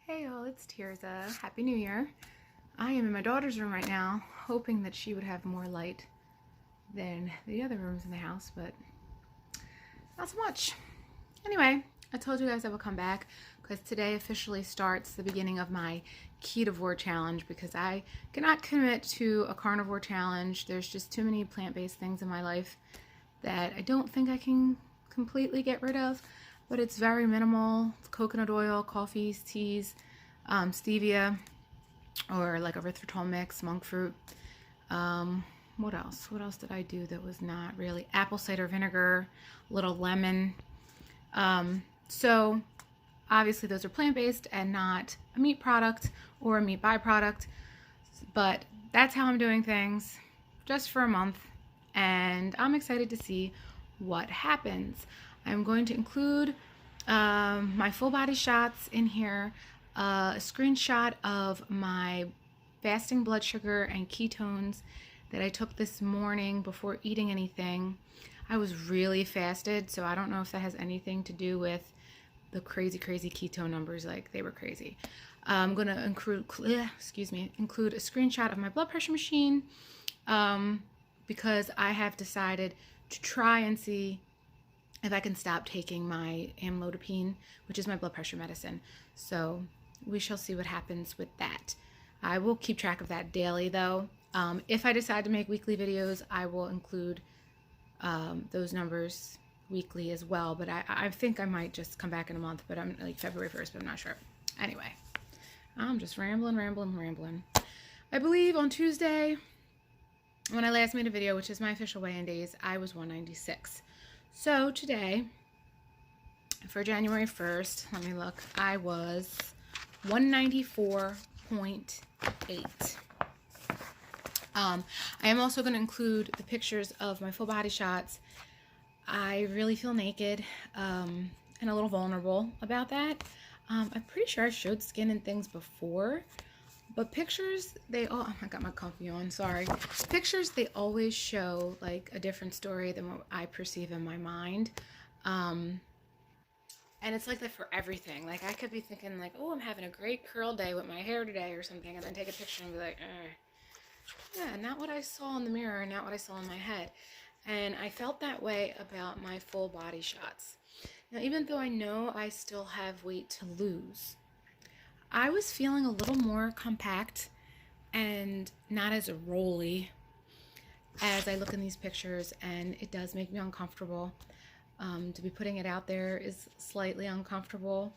Hey y'all, it's Tirza. Happy New Year. I am in my daughter's room right now, hoping that she would have more light than the other rooms in the house, but not so much. Anyway, I told you guys I would come back because today officially starts the beginning of my Ketovore challenge because I cannot commit to a carnivore challenge. There's just too many plant-based things in my life that I don't think I can completely get rid of, but it's very minimal. It's coconut oil, coffees, teas, stevia, or like erythritol mix, monk fruit. What else? What else did I do that was not really? Apple cider vinegar, little lemon. So obviously those are plant-based and not a meat product or a meat byproduct, but that's how I'm doing things just for a month, and I'm excited to see what happens. I'm going to include my full body shots in here, a screenshot of my fasting blood sugar and ketones that I took this morning before eating anything. I was really fasted, so I don't know if that has anything to do with the crazy keto numbers. Like, they were crazy. I'm going to include a screenshot of my blood pressure machine because I have decided to try and see if I can stop taking my amlodipine, which is my blood pressure medicine. So we shall see what happens with that. I will keep track of that daily, though. If I decide to make weekly videos, I will include those numbers weekly as well. But I think I might just come back in a month, but I'm like February 1st, but I'm not sure. Anyway, I'm just rambling. I believe on Tuesday, when I last made a video, which is my official weigh-in days, I was 196. So today, for January 1st, let me look, I was 194.8. I am also going to include the pictures of my full body shots. I really feel naked and a little vulnerable about that. I'm pretty sure I showed skin and things before, but pictures, I got my comfy on, sorry. Pictures, they always show like a different story than what I perceive in my mind. And it's like that for everything. Like, I could be thinking like, oh, I'm having a great curl day with my hair today or something, and then take a picture and be like, yeah, not what I saw in the mirror, not what I saw in my head. And I felt that way about my full body shots. Now, even though I know I still have weight to lose, I was feeling a little more compact and not as rolly as I look in these pictures, and it does make me uncomfortable. To be putting it out there is slightly uncomfortable.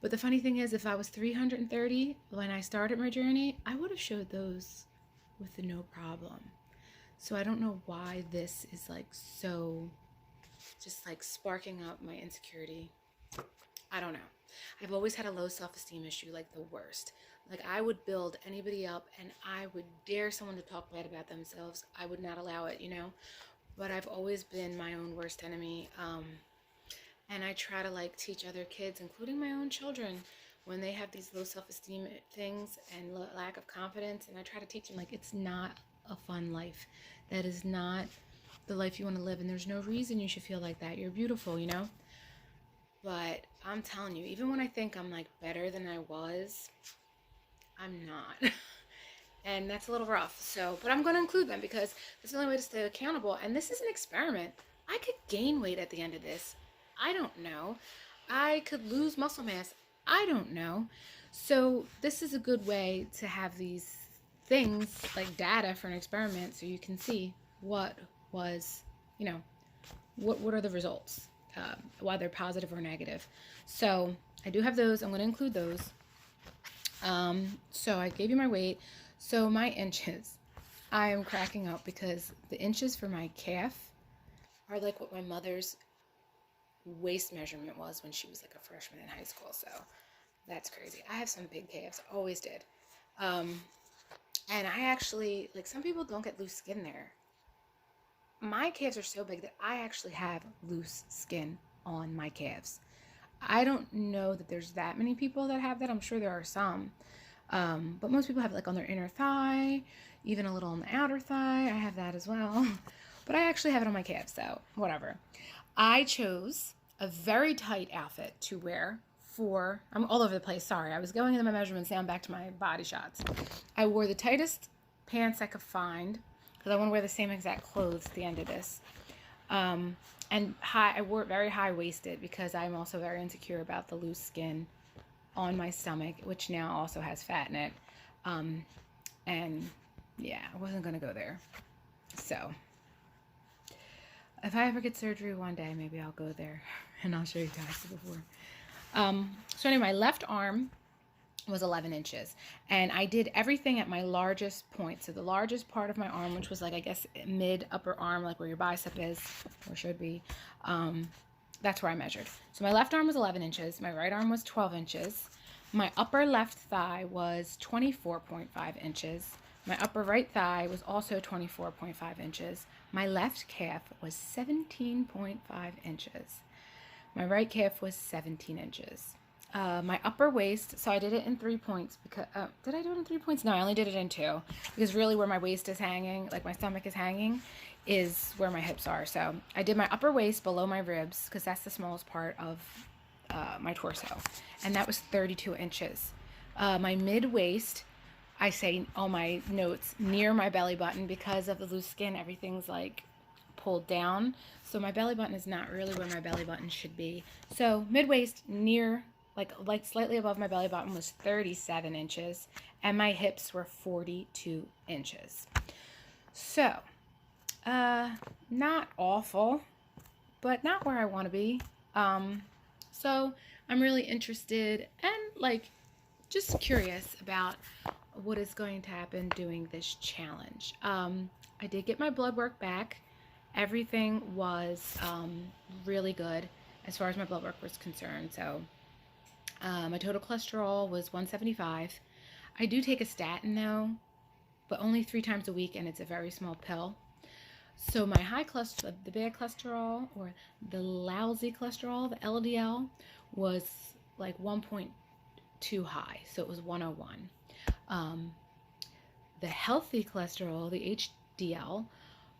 But the funny thing is, if I was 330 when I started my journey, I would have showed those with no problem. So I don't know why this is like so just like sparking up my insecurity. I don't know. I've always had a low self-esteem issue, like the worst. Like, I would build anybody up and I would dare someone to talk bad about themselves. I would not allow it, you know? But I've always been my own worst enemy. And I try to like teach other kids, including my own children, when they have these low self-esteem things and lack of confidence, and I try to teach them like, it's not a fun life. That is not the life you want to live, and there's no reason you should feel like that. You're beautiful, you know? But I'm telling you, even when I think I'm like better than I was, I'm not. And that's a little rough. So, but I'm going to include them because that's the only way to stay accountable. And this is an experiment. I could gain weight at the end of this. I don't know. I could lose muscle mass. I don't know. So this is a good way to have these things like data for an experiment, so you can see what was, you know, what are the results, whether they're positive or negative. So I do have those. I'm going to include those. So I gave you my weight. So my inches, I am cracking up because the inches for my calf are like what my mother's waist measurement was when she was like a freshman in high school. So that's crazy. I have some big calves, always did. And I actually, like, some people don't get loose skin there. My calves are so big that I actually have loose skin on my calves. I don't know that there's that many people that have that. I'm sure there are some. But most people have like on their inner thigh, even a little on the outer thigh. I have that as well. But I actually have it on my calves, so whatever. I chose a very tight outfit to wear for, I'm all over the place, sorry. I was going into my measurements, now I'm back to my body shots. I wore the tightest pants I could find because I want to wear the same exact clothes at the end of this. And I wore it very high-waisted because I'm also very insecure about the loose skin on my stomach, which now also has fat in it. And yeah, I wasn't going to go there. So if I ever get surgery one day, maybe I'll go there and I'll show you guys before. So anyway, my left arm was 11 inches, and I did everything at my largest point. So the largest part of my arm, which was like, I guess, mid upper arm, like where your bicep is or should be, that's where I measured. So my left arm was 11 inches, my right arm was 12 inches, my upper left thigh was 24.5 inches, my upper right thigh was also 24.5 inches, my left calf was 17.5 inches, my right calf was 17 inches. My upper waist, so I did it in 3 points because, did I do it in 3 points? No, I only did it in 2 because really where my waist is hanging, like my stomach is hanging, is where my hips are. So I did my upper waist below my ribs because that's the smallest part of my torso, and that was 32 inches. My mid waist, I say on my notes, near my belly button because of the loose skin, everything's like pulled down. So my belly button is not really where my belly button should be. So mid waist near, like slightly above my belly button, was 37 inches, and my hips were 42 inches. So, not awful, but not where I want to be. So I'm really interested and like just curious about what is going to happen doing this challenge. I did get my blood work back. Everything was really good as far as my blood work was concerned. So my total cholesterol was 175. I do take a statin though, but only 3 times a week, and it's a very small pill. So my high cholesterol, the bad cholesterol, or the lousy cholesterol, the LDL, was like 1.2 high, so it was 101. The healthy cholesterol, the HDL,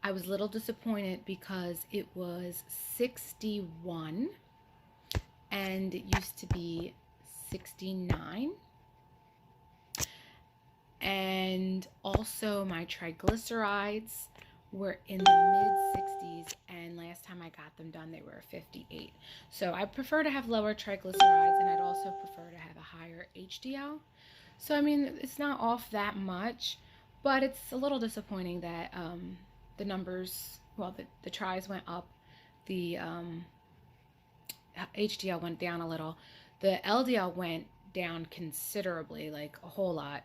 I was a little disappointed because it was 61, and it used to be 69. And also my triglycerides were in the mid 60s, and last time I got them done they were 58. So I prefer to have lower triglycerides, and I'd also prefer to have a higher HDL. So I mean, it's not off that much, but it's a little disappointing that the numbers, well, the tris went up, the HDL went down a little, the LDL went down considerably, like a whole lot.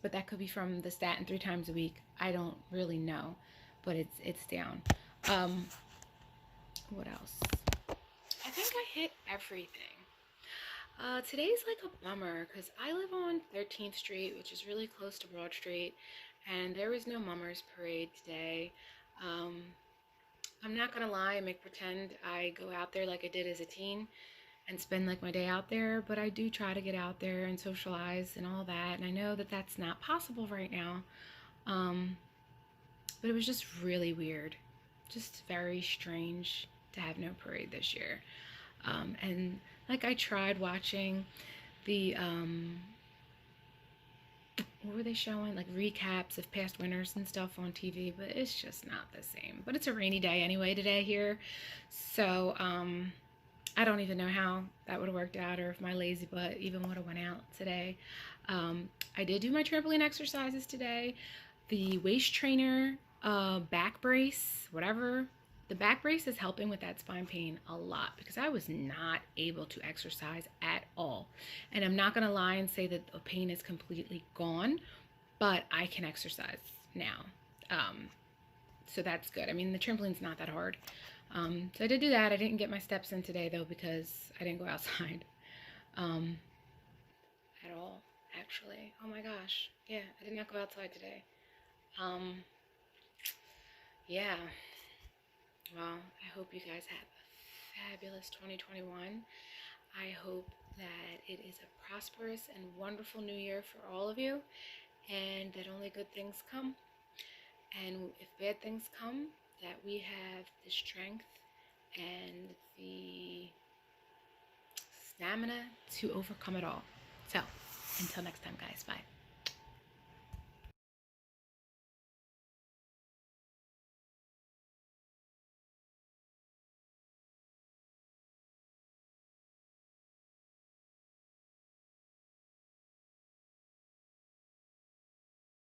But that could be from the statin 3 times a week. I don't really know, but it's down. What else? I think I hit everything. Today's like a bummer because I live on 13th Street, which is really close to Broad Street, and there was no Mummers Parade today. I'm not gonna lie and make pretend I go out there like I did as a teen and spend like my day out there, but I do try to get out there and socialize and all that, and I know that that's not possible right now. But it was just really weird, just very strange to have no parade this year. And like I tried watching the what were they showing, like recaps of past winners and stuff on TV, but it's just not the same. But it's a rainy day anyway today here, so I don't even know how that would have worked out, or if my lazy butt even would have went out today. I did do my trampoline exercises today. The waist trainer, back brace, whatever, the back brace is helping with that spine pain a lot because I was not able to exercise at all. And I'm not going to lie and say that the pain is completely gone, but I can exercise now. So that's good. I mean, the trampoline's not that hard. So I did do that. I didn't get my steps in today though because I didn't go outside at all, actually. Oh my gosh. Yeah, I did not go outside today. Yeah. Well, I hope you guys have a fabulous 2021. I hope that it is a prosperous and wonderful new year for all of you, and that only good things come. And if bad things come, that we have the strength and the stamina to overcome it all. So, until next time, guys. Bye.